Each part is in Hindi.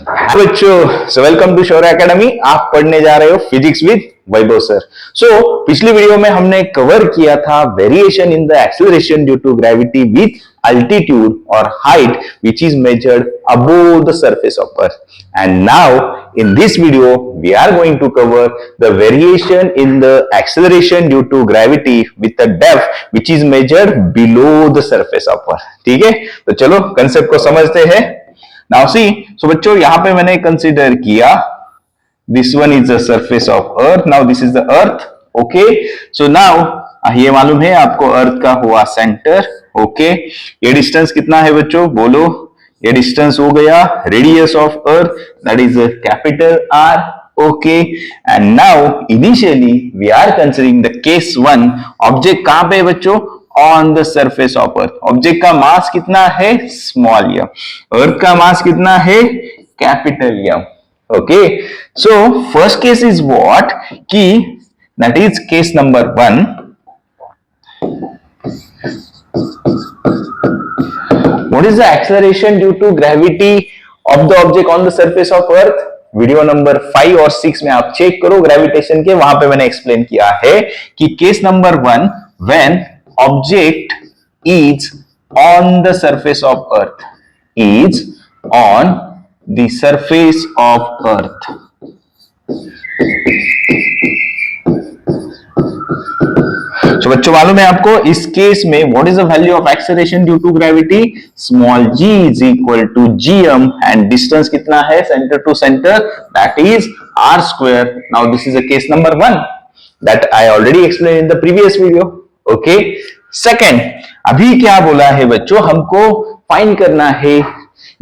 बच्चों, so welcome to Shaurya Academy. आप पढ़ने जा रहे हो फिजिक्स विद वैभव सर। पिछली वीडियो में हमने कवर किया था variation in the acceleration due to gravity with altitude और height which is measured above the surface of earth. And now in this video we are going to cover the variation in the acceleration due to gravity with the depth which is measured below the surface of earth। ठीक है, तो चलो कंसेप्ट को समझते हैं। Now see, so बच्चों यहां पे मैंने कंसीडर किया this one is the surface of earth, now this is the earth, okay, so now ये मालूम है आपको अर्थ का हुआ सेंटर, ओके, ये डिस्टेंस कितना है बच्चों बोलो, ये डिस्टेंस हो गया radius of earth that is capital R, okay. And now initially we are considering the case one, object कहां पे बच्चों, on the surface of earth. Object का मास कितना है, स्मॉल एम, अर्थ का मास कितना है, capital M, okay. So first case is what की that is case number 1। What is the acceleration due to gravity of the object on the surface of earth? Video number 5 और 6 में आप चेक करो ग्रेविटेशन के, वहां पे मैंने एक्सप्लेन किया है कि case number 1 when object is on the surface of earth, is on the surface of earth, तो बच्चों मालूम है आपको इस केस में what is the value of acceleration due to gravity, small g is equal to gm and distance कितना है centre to centre that is r square. Now this is a case number 1 that I already explain in the previous video, okay. Second, अभी क्या बोला है बच्चों, हमको फाइंड करना है,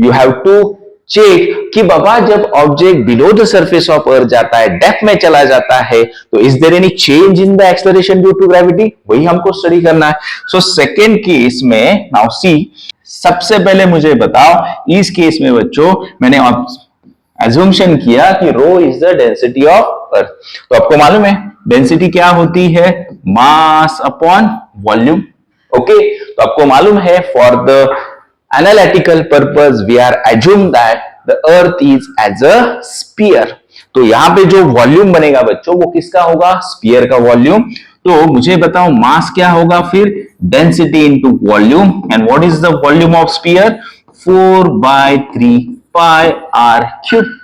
यू हैव टू चेक कि बाबा जब object below the surface of earth जाता है, डेप्थ में चला जाता है, तो is there any change in the acceleration due to gravity, वही हमको स्टडी करना है। सो सेकंड केस में नाउ सी, सबसे पहले मुझे बताओ इस केस में बच्चों मैंने अज्यूमशन किया कि rho is the density of earth. तो आपको मालूम है डेंसिटी क्या होती है, मास अपॉन वॉल्यूम, ओके। तो आपको मालूम है for the analytical purpose we are assume that the earth is as a sphere। तो यहां पे जो वॉल्यूम बनेगा बच्चों वो किसका होगा, स्फीयर का वॉल्यूम। तो मुझे बताओ मास क्या होगा फिर, density into volume, and what is the volume of sphere, 4/3 pi r cube.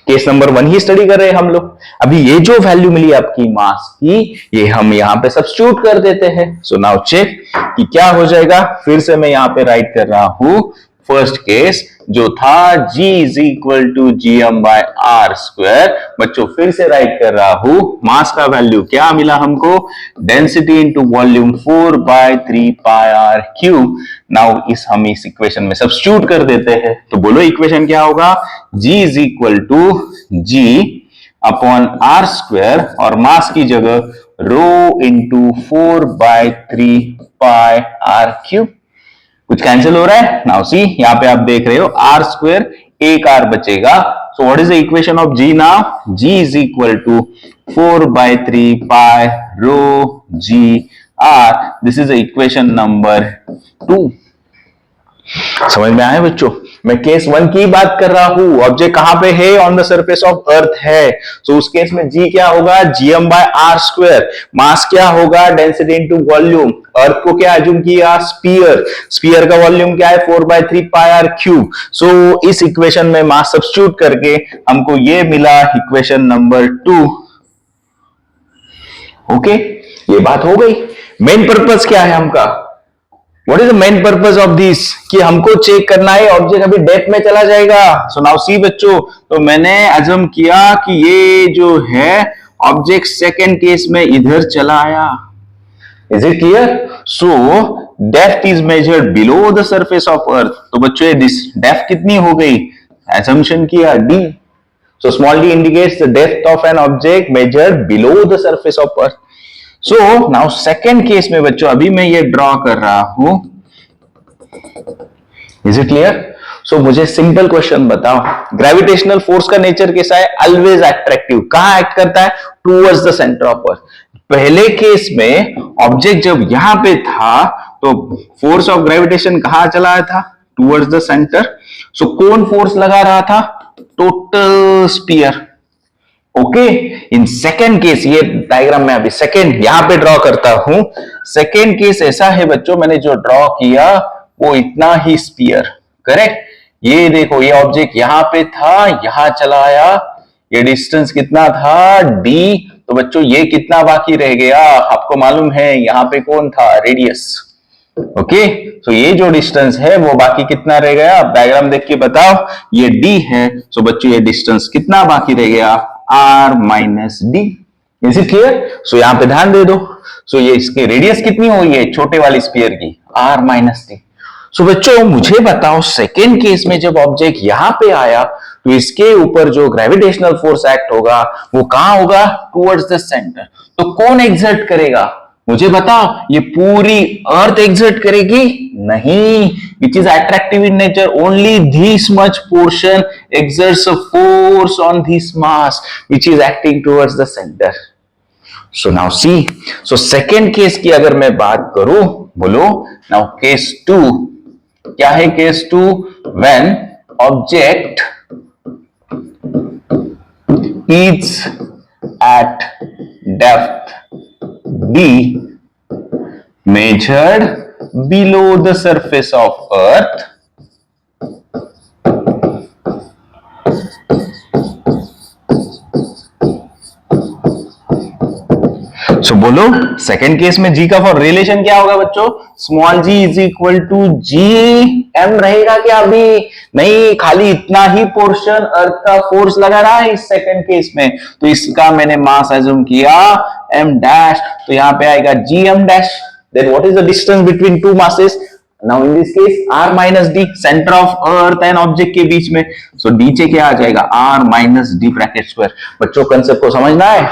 Case number 1 ही स्टडी कर रहे हैं हम लोग। अभी ये जो वैल्यू मिली आपकी मास की, ये हम यहां पे सब्स्टिट्यूट कर देते हैं। सो नाउ चेक कि क्या हो जाएगा, फिर से मैं यहां पे राइट कर रहा हूं फर्स्ट केस जो था g is equal to gm by r square. बच्चों फिर से राइट कर रहा हूं, मास का वैल्यू क्या मिला हमको, density into volume 4/3 pi r cube. Now हम इस इक्वेशन में सब्स्टिट्यूट कर देते हैं, तो बोलो इक्वेशन क्या होगा, g is equal to g upon r square और मास की जगह rho into 4/3 pi r cube. कुछ कैंसिल हो रहा है, नाउ सी यहां पे आप देख रहे हो आर स्क्वायर, एक आर बचेगा। So what is the equation of g now, g is equal to 4/3 pi rho g r। This is the equation number 2। समझ में आया बच्चों, मैं केस 1 की बात कर रहा हूं, ऑब्जेक्ट कहां पे है, ऑन द सरफेस ऑफ अर्थ है। सो उस केस में g क्या होगा, gm बाय आर स्क्वायर, मास क्या होगा, डेंसिटी इनटू वॉल्यूम, अर्थ को क्या अज्यूम किया, स्फीयर, स्फीयर का वॉल्यूम क्या है, 4/3 पाई आर क्यूब। सो इस इक्वेशन में मास सब्स्टिट्यूट करके हमको ये मिला इक्वेशन नंबर 2, ओके। ये बात हो गई। मेन पर्पस क्या है हमका, What is the main purpose of this? कि हमको चेक करना है ऑब्जेक्ट अभी डेप्थ में चला जाएगा। सो नाउ सी बच्चों, तो मैंने अज्यूम किया कि ये जो है ऑब्जेक्ट सेकंड केस में इधर चला आया। Is it clear? So depth is measured below the surface of earth. तो बच्चों ये डेप्थ कितनी हो गई, अजम्पशन किया d। So small d indicates the depth of an object measured below the surface of earth. So now second case में बच्चों अभी मैं ये ड्रॉ कर रहा हूं, इज इट क्लियर? सो मुझे सिंपल क्वेश्चन बताओ, ग्रेविटेशनल फोर्स का नेचर कैसा है, ऑलवेज अट्रैक्टिव। कहां एक्ट करता है, towards the centre of earth. पहले केस में ऑब्जेक्ट जब यहां पे था तो फोर्स ऑफ ग्रेविटेशन कहां चला था, टूवर्ड्स द सेंटर। सो कौन फोर्स लगा रहा था, total sphere. Okay, in second case, ये डायग्राम में अभी सेकेंड यहां पे ड्रॉ करता हूं। सेकेंड केस ऐसा है बच्चों, मैंने जो ड्रॉ किया वो इतना ही स्पीयर, करेक्ट। ये देखो, ये ऑब्जेक्ट यहां पे था, यहां चला आया, ये डिस्टेंस कितना था d, तो बच्चों ये कितना बाकी रह गया, आपको मालूम है यहां पे कौन था, रेडियस। ओके, तो ये जो डिस्टेंस है वो बाकी कितना रह गया, डायग्राम देख के बताओ, ये d है, सो बच्चों ये डिस्टेंस कितना बाकी रह गया, r minus d. Is it clear? So यहां पे ध्यान दे दो, सो ये इसकी रेडियस कितनी हुई है छोटे वाली स्फीयर की, r माइनस डी। सो बच्चों मुझे बताओ, सेकेंड केस में जब ऑब्जेक्ट यहां पे आया तो इसके ऊपर जो ग्रेविटेशनल फोर्स एक्ट होगा वो कहां होगा, टुवर्ड्स द सेंटर। तो कौन एग्जर्ट करेगा, मुझे बताओ, ये पूरी अर्थ एग्जर्ट करेगी? नहीं, which is attractive in nature, only this much portion exerts a force on this mass which is acting towards the center. So now see, so second case की अगर मैं बात करूं, बोलो now case 2, क्या है case 2? when object is at depth d measured below the surface of earth, सो बोलो सेकेंड केस में जी का फॉर रिलेशन क्या होगा बच्चों, small g is equal to g m रहेगा क्या, अभी नहीं, खाली इतना ही पोर्शन अर्थ का फोर्स लगा रहा है इस सेकेंड केस में, तो इसका मैंने मास अज्यूम किया एम डैश, तो यहां पे आएगा g m dash. Then what is the distance between two masses, now in this case r minus d, centre of earth and object के बीच में, सो नीचे क्या आ जाएगा, r minus d bracket square. बच्चों कंसेप्ट को समझना है,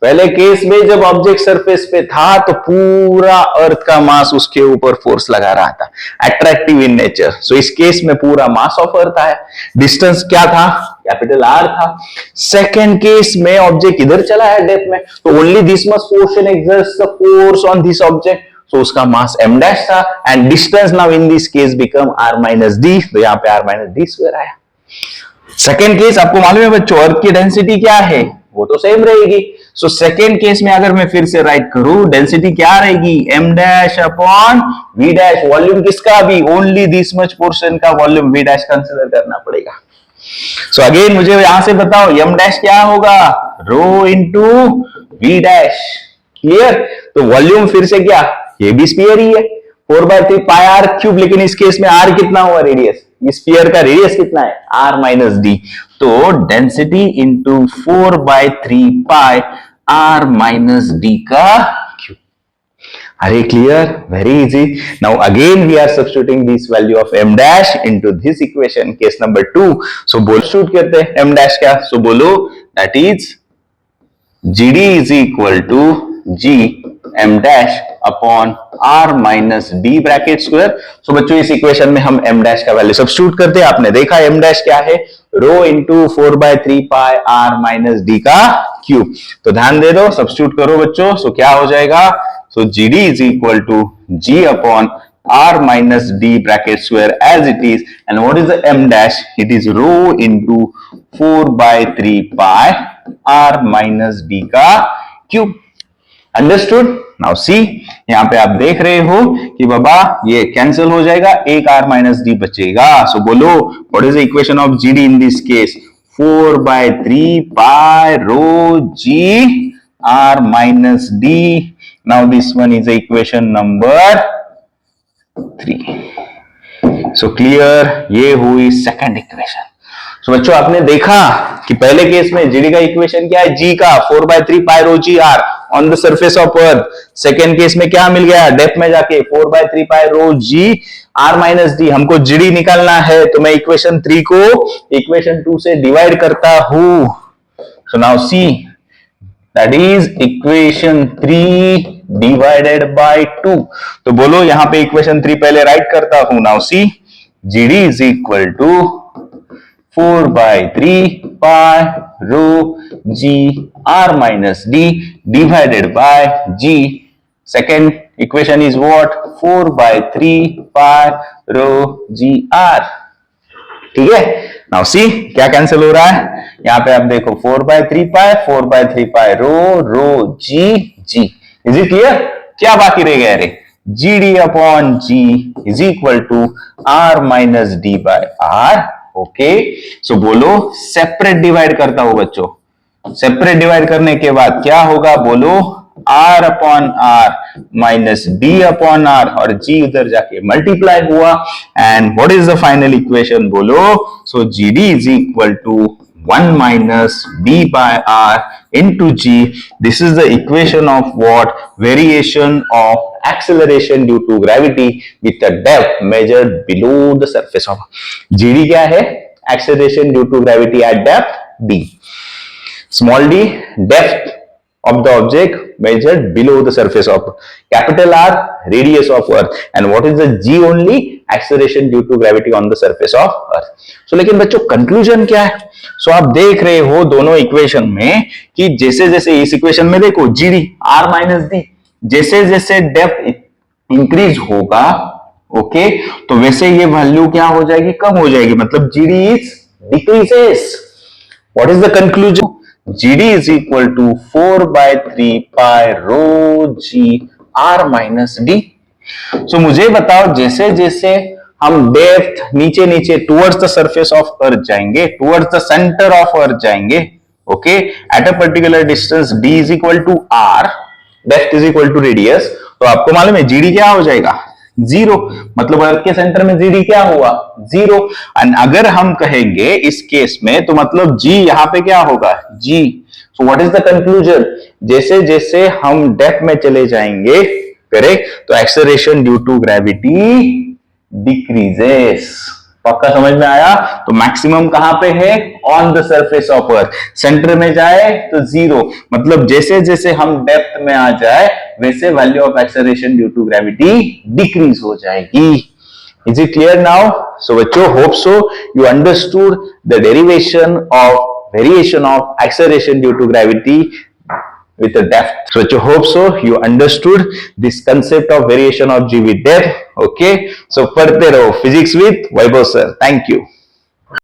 पहले केस में जब ऑब्जेक्ट सरफेस पे था तो पूरा अर्थ का मास उसके ऊपर फोर्स लगा रहा था, अट्रैक्टिव इन नेचर। सो इस केस में पूरा मास ऑफ अर्थ आया, डिस्टेंस क्या था, कैपिटल आर था। सेकेंड केस में ऑब्जेक्ट इधर चला है डेप्थ में, तो only this much portion exerts the force on this object, so उसका मास m डैश था, and distance now in this case become r minus d, तो यहां पे r माइनस डी स्क्वायर आया। सेकेंड केस आपको मालूम है बच्चों, अर्थ की डेंसिटी क्या है, वो तो सेम रहेगी। सो सेकेंड केस में अगर मैं फिर से राइट करूं, डेंसिटी क्या रहेगी, m dash upon v dash, volume किसका भी, ओनली दिस मच पोर्शन का वॉल्यूम v डैश कंसीडर करना पड़ेगा। सो अगेन मुझे यहां से बताओ m डैश क्या होगा, rho into v dash, clear. तो वॉल्यूम फिर से क्या, ये भी स्फीयर ही है, 4/3 पाई आर क्यूब, लेकिन इस केस में r कितना हुआ, रेडियस, स्फीयर का रेडियस कितना है, r माइनस डी, तो density into 4/3 pi r minus d का क्यूब। अरे clear, very easy. Now again we are substituting this value of m dash into this equation, case number 2। So बोल सब्स्टिट्यूट करते हैं m डैश क्या, सो बोलो that is gd is equal to g m dash upon r minus d bracket square. So बच्चों इस इक्वेशन में हम m डैश का वैल्यू सब्स्टिट्यूट करते हैं, आपने देखा m डैश क्या है, रो into 4/3 pi r minus d का क्यूब। तो ध्यान दे दो, सब्स्टिट्यूट करो बच्चों, सो क्या हो जाएगा, so gd is equal to g upon r minus d bracket square as it is, and what is the m dash, it is rho into 4/3 pi r minus d का क्यूब। अंडरस्टूड। नाउ सी, यहां पे आप देख रहे हो कि बाबा ये कैंसिल हो जाएगा, एक r माइनस डी बचेगा। सो बोलो what is the equation of gd in this case, 4/3 pi rho g r minus d। Now this one is equation number 3। So clear, ये हुई सेकंड इक्वेशन। सो बच्चों आपने देखा कि पहले केस में जीडी का इक्वेशन क्या है, जी का 4/3 pi rho g are on the surface of earth. Second case में क्या मिल गया, डेप्थ में जाके 4/3 pi rho g r minus D. हमको जीडी निकालना है, तो मैं इक्वेशन 3 को इक्वेशन 2 से डिवाइड करता हूं। So now see, that is equation 3 divided by 2। तो बोलो यहां पे इक्वेशन 3 पहले राइट करता हूं। Now see, gd is equal to 4/3 pi rho g r minus d divided by g. Second equation is what, 4/3 pi rho g r. ठीक है, नाउ सी क्या कैंसिल हो रहा है, यहाँ पे आप देखो 4/3 पाई, 4/3 पाई रो जी जी। Is it clear? क्या बाकी रह गया रे? G d upon g is equal to R minus d by R. Okay, so बोलो सेपरेट डिवाइड करता हूं बच्चों, सेपरेट डिवाइड करने के बाद क्या होगा बोलो, R upon R minus d upon R, और जी उधर जाके मल्टीप्लाई हुआ, and what is the final equation बोलो, so g d is equal to 1 minus d by r into g. This is the equation of what? Variation of acceleration due to gravity with a depth measured below the surface of gd क्या है? Acceleration due to gravity at depth d. Small d, depth of the object measured below the surface of capital R, radius of earth, and what is the g only? Acceleration due to gravity on the surface of earth. So लेकिन बच्चों कंक्लूजन क्या है? So आप देख रहे हो दोनों इक्वेशन में कि जैसे जैसे इस इक्वेशन में देखो G D R minus D, जैसे जैसे डेप्थ इंक्रीज होगा, ओके, तो वैसे ये वैल्यू क्या हो जाएगी? कम हो जाएगी, मतलब जी d is decreases. What is the conclusion? GD is equal to 4/3 pi rho g r minus d. So मुझे बताओ जैसे जैसे हम डेप्थ नीचे नीचे towards the surface of earth जाएंगे, towards the centre of earth जाएंगे, okay, at a particular distance d is equal to r, depth is equal to radius, तो आपको मालूम है GD क्या हो जाएगा? जीरो, मतलब अर्थ के सेंटर में जीडी क्या हुआ? जीरो। एंड अगर हम कहेंगे इस केस में तो मतलब जी यहां पे क्या होगा? जी। So what is the conclusion? जैसे जैसे हम डेप्थ में चले जाएंगे, करेक्ट, तो acceleration due to gravity decreases. पक्का समझ में आया? तो मैक्सिमम कहां पे है? On the surface of earth. Centre में जाए तो जीरो, मतलब जैसे जैसे हम डेप्थ में आ जाए वैसे value of acceleration due to gravity decrease हो जाएगी। Is it clear now? So बच्चों, hope so you understood the derivation of variation of acceleration due to gravity with the depth. So I hope so you understood this concept of variation of g with depth. Okay, so पढ़ते रहो physics with Vaibhav sir. Thank you.